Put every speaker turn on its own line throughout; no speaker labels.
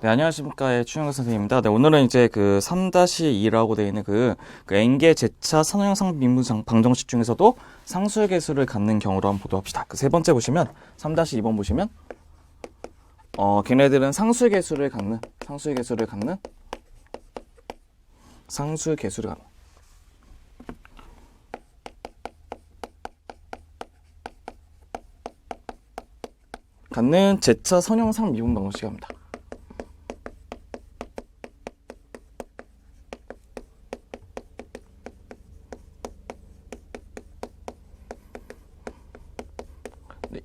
네, 안녕하십니까. 추영석 선생님입니다. 네, 오늘은 이제 그 3-2라고 되어 있는 그 N개 제차 선형상 미분 방정식 중에서도 상수의 개수를 갖는 경우로 한번 보도록 합시다. 그 세 번째 보시면 3-2번 보시면 걔네들은 상수의 개수를 갖는 제차 선형상 미분 방정식을 합니다.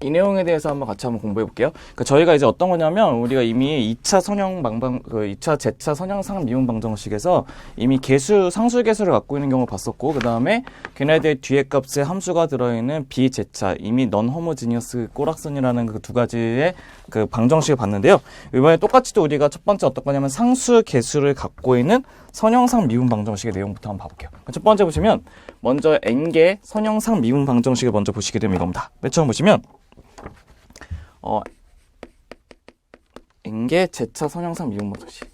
이 내용에 대해서 같이 공부해 볼게요. 그러니까 저희가 이제 어떤 거냐면, 우리가 이미 2차 제차 선형상 미분 방정식에서 이미 상수 개수를 갖고 있는 경우를 봤었고, 그 다음에 걔네들 뒤에 값에 함수가 들어있는 비제차, 이미 넌 호모지니어스 꼬락선이라는 그 두 가지의 그 방정식을 봤는데요. 이번에 똑같이 또 우리가 첫 번째 어떤 거냐면 상수 개수를 갖고 있는 선형상 미분 방정식의 내용부터 한번 봐볼게요. 첫 번째 보시면, 먼저 N개 선형상 미분 방정식을 먼저 보시게 되면 이겁니다. 맨 처음 보시면 N개 제차 선형상 미분 방정식.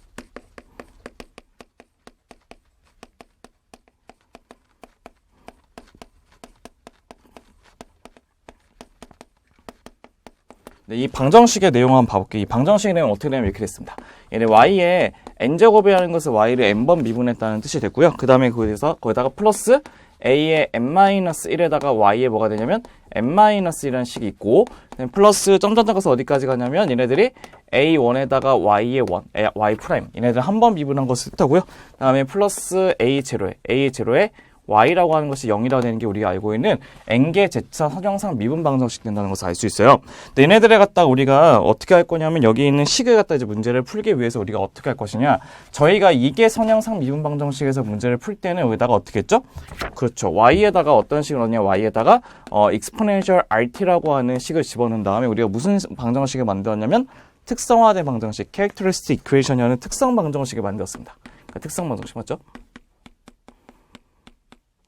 네, 이 방정식의 내용 한번 봐볼게요. 이 방정식의 내용 어떻게 되냐면 이렇게 됐습니다. 얘네 y에 n제곱이라는 것은 y를 n번 미분했다는 뜻이 됐고요. 그 다음에 거기다가 플러스 a의 n-1에다가 y에 뭐가 되냐면 n-1이라는 식이 있고, 플러스 점점점 가서 어디까지 가냐면 얘네들이 a1에다가 y의 y 프라임, 얘네들 한 번 미분한 것을 뜻하고요. 그 다음에 플러스 a0에 y라고 하는 것이 0이라고 되는 게 우리가 알고 있는 n개 제차 선형상 미분 방정식 된다는 것을 알 수 있어요. 근데 얘네들에 갖다 우리가 어떻게 할 거냐면, 여기 있는 식을 갖다 이제 문제를 풀기 위해서 우리가 어떻게 할 것이냐, 저희가 이게 선형상 미분 방정식에서 문제를 풀 때는 여기다가 어떻게 했죠? 그렇죠. y에다가 어떤 식을 넣냐, y에다가 exponential rt라고 하는 식을 집어넣은 다음에 우리가 무슨 방정식을 만들었냐면 특성화된 방정식, characteristic equation이라는 특성 방정식을 만들었습니다. 그러니까 특성 방정식 맞죠?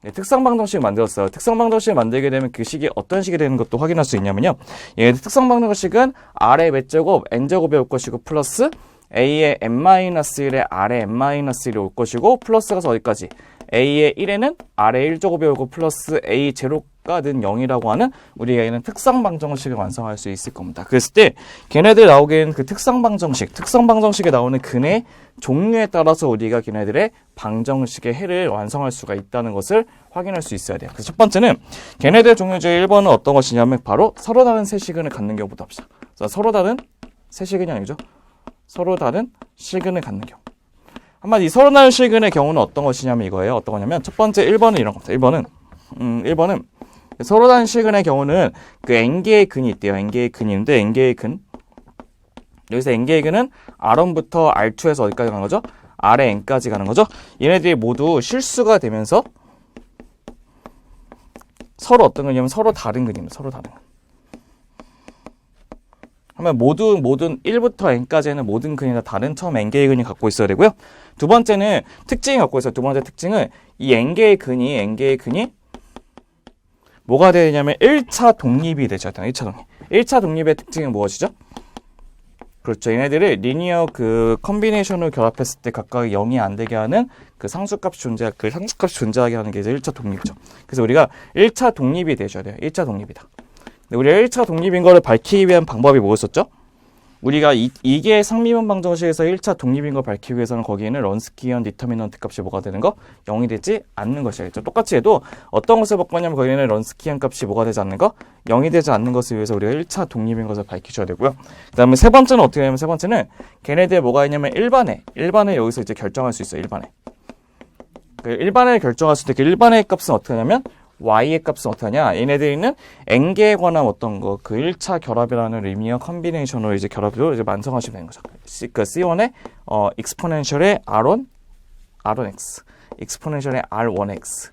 네, 특성 방정식을 만들었어요. 특성 방정식을 만들게 되면 그 식이 어떤 식이 되는 것도 확인할 수 있냐면요. 특성 방정식은 r의 몇 제곱, n제곱이 올 것이고, 플러스 a의 n-1에 r의 n-1이 올 것이고, 플러스 가서 어디까지? a의 1에는 r의 1제곱이 오고, 플러스 a 제로가 는 0이라고 하는 우리가 얘는 특성 방정식을 완성할 수 있을 겁니다. 그랬을 때 걔네들 나오기에는 그 특성 방정식에 나오는 근의 종류에 따라서 우리가 걔네들의 방정식의 해를 완성할 수가 있다는 것을 확인할 수 있어야 돼요. 그래서 첫 번째는 걔네들 종류 중에 1번은 어떤 것이냐면 바로 서로 다른 세시근을 갖는 경우부터 합시다. 서로 다른 세시근이 아니죠. 서로 다른 실근을 갖는 경우. 한마디 서로 다른 실근의 경우는 어떤 것이냐면 이거예요. 어떤 거냐면 첫 번째 1번은 이런 겁니다. 1번은 서로 다른 실근의 경우는 그 n개의 근이 있대요. n개의 근이 있는데 n개의 근, 여기서 n개의 근은 R1부터 R2에서 어디까지 가는 거죠? R의 n까지 가는 거죠. 얘네들이 모두 실수가 되면서 서로 어떤 근이냐면 서로 다른 근입니다. 서로 다른 근. 하면 모든 1부터 n까지는 모든 근이 다 다른 처음 n개의 근이 갖고 있어야 되고요. 두 번째는 특징이 갖고 있어요. 두 번째 특징은 이 n개의 근이 뭐가 되냐면 1차 독립이 되죠. 1차 독립의 특징은 무엇이죠? 그렇죠. 얘네들을 리니어 컨비네이션을 결합했을 때 각각 0이 안 되게 하는 상수값이 존재하게 하는 게 이제 1차 독립이죠. 그래서 우리가 1차 독립이 되셔야 돼요. 1차 독립이다. 우리가 1차 독립인 거를 밝히기 위한 방법이 뭐였었죠? 우리가 이게 상미분 방정식에서 1차 독립인 걸 밝히기 위해서는 거기에는 런스키안 디터미넌트 값이 뭐가 되는 거? 0이 되지 않는 것이겠죠. 똑같이 해도 어떤 것을 바꾸냐면 거기에는 런스키안 값이 뭐가 되지 않는 거? 0이 되지 않는 것을 위해서 우리가 1차 독립인 것을 밝히셔야 되고요. 그 다음에 세 번째는 어떻게 하냐면, 세 번째는 걔네들 뭐가 있냐면 일반에 여기서 이제 결정할 수 있어요. 일반을 결정할 수 있을 때 그 일반의 값은 어떻게 하냐면 y의 값은 어떻게 하냐? 얘네들은 n개에 관한 어떤 거, 1차 결합이라는 리니어 컨비네이션으로 이제 결합으로 이제 완성하시면 되는 거죠. C1의 exponential의 R1x, exponential의 R1x,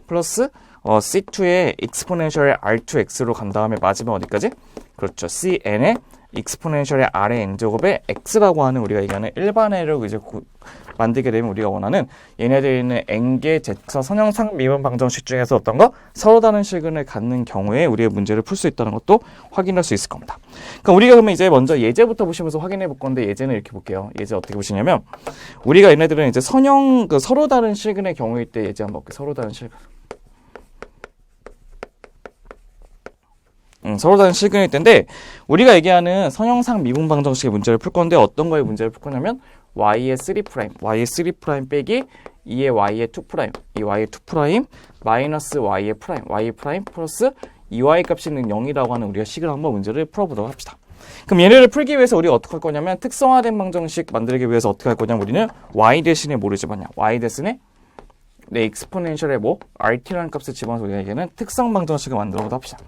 플러스 C2의 exponential의 R2x로 간 다음에 마지막 어디까지? 그렇죠. CN의 익스포넨셜의 아래 n제곱에 x라고 하는 우리가 얘기하는 일반회를 이제 만들게 되면 우리가 원하는 얘네들이 있는 n개 제차 선형상 미분 방정식 중에서 어떤 거? 서로 다른 실근을 갖는 경우에 우리의 문제를 풀 수 있다는 것도 확인할 수 있을 겁니다. 그러니까 우리가 그러면 이제 먼저 예제부터 보시면서 확인해 볼 건데 예제는 이렇게 볼게요. 예제 어떻게 보시냐면 우리가 얘네들은 이제 선형 서로 다른 실근의 경우일 때 예제 한번 볼게요. 서로 다른 실근. 서로 다른 실근일 텐데 우리가 얘기하는 선형상 미분 방정식의 문제를 풀 건데 어떤 거의 문제를 풀 거냐면 y의 3' 빼기 2의 y의 2', 이 y의 2' 마이너스 y의 프라임, y 프라임 플러스 2y 값이 있는 0이라고 하는 우리가 식을 한번 문제를 풀어보도록 합시다. 그럼 얘네를 풀기 위해서 우리가 어떻게 할 거냐면 특성화된 방정식 만들기 위해서 어떻게 할 거냐면 우리는 y 대신에 뭐를 집어넣냐? y 대신에 내 익스포넨셜에 뭐 rt라는 값을 집어넣어서 우리가 얘기하는 특성 방정식을 만들어보도록 합시다.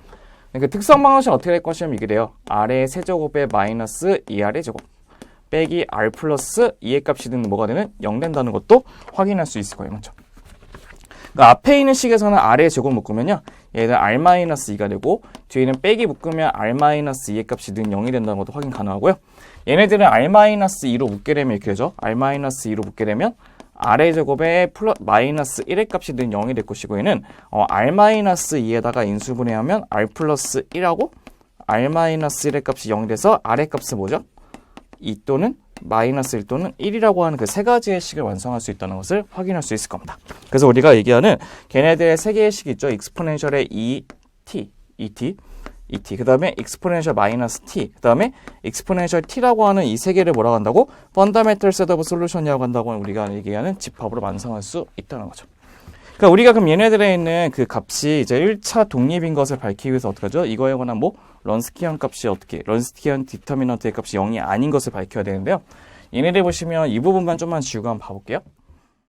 그러니까 특성 방정식 어떻게 될 것이냐면 이게 돼요. r의 세제곱에 마이너스 2r의 제곱 빼기 r 플러스 2의 값이 되는 뭐가 되는 0 된다는 것도 확인할 수 있을 거예요. 먼저. 그러니까 앞에 있는 식에서는 r의 제곱 묶으면요. 얘는 r-2가 되고 뒤에는 빼기 묶으면 r-2의 값이 는 0이 된다는 것도 확인 가능하고요. 얘네들은 r-2로 묶게 되면 이렇게 되죠. r-2로 묶게 되면 r의 제곱에 마이너스 1의 값이 는 0이 될 것이고 얘는 r-2에다가 인수분해하면 r 플러스 1하고 r-1의 값이 0이 돼서 r의 값은 뭐죠? 2 또는 마이너스 1 또는 1이라고 하는 그 세 가지의 식을 완성할 수 있다는 것을 확인할 수 있을 겁니다. 그래서 우리가 얘기하는 걔네들의 세 개의 식이 있죠. 익스포넨셜의 ET, 그 다음에 익스포넨셜 마이너스 T, 그 다음에 익스포넨셜 T라고 하는 이 세 개를 뭐라고 한다고? 펀더멘털 셋 오브 솔루션이라고 한다고 우리가 얘기하는 집합으로 완성할 수 있다는 거죠. 그러니까 우리가 그럼 얘네들에 있는 그 값이 이제 1차 독립인 것을 밝히기 위해서 어떻게 하죠? 이거에 관한 뭐 런스키안 값이 어떻게 런스키안 디터미넌트의 값이 0이 아닌 것을 밝혀야 되는데요. 얘네들 보시면 이 부분만 좀만 지우고 한번 봐볼게요.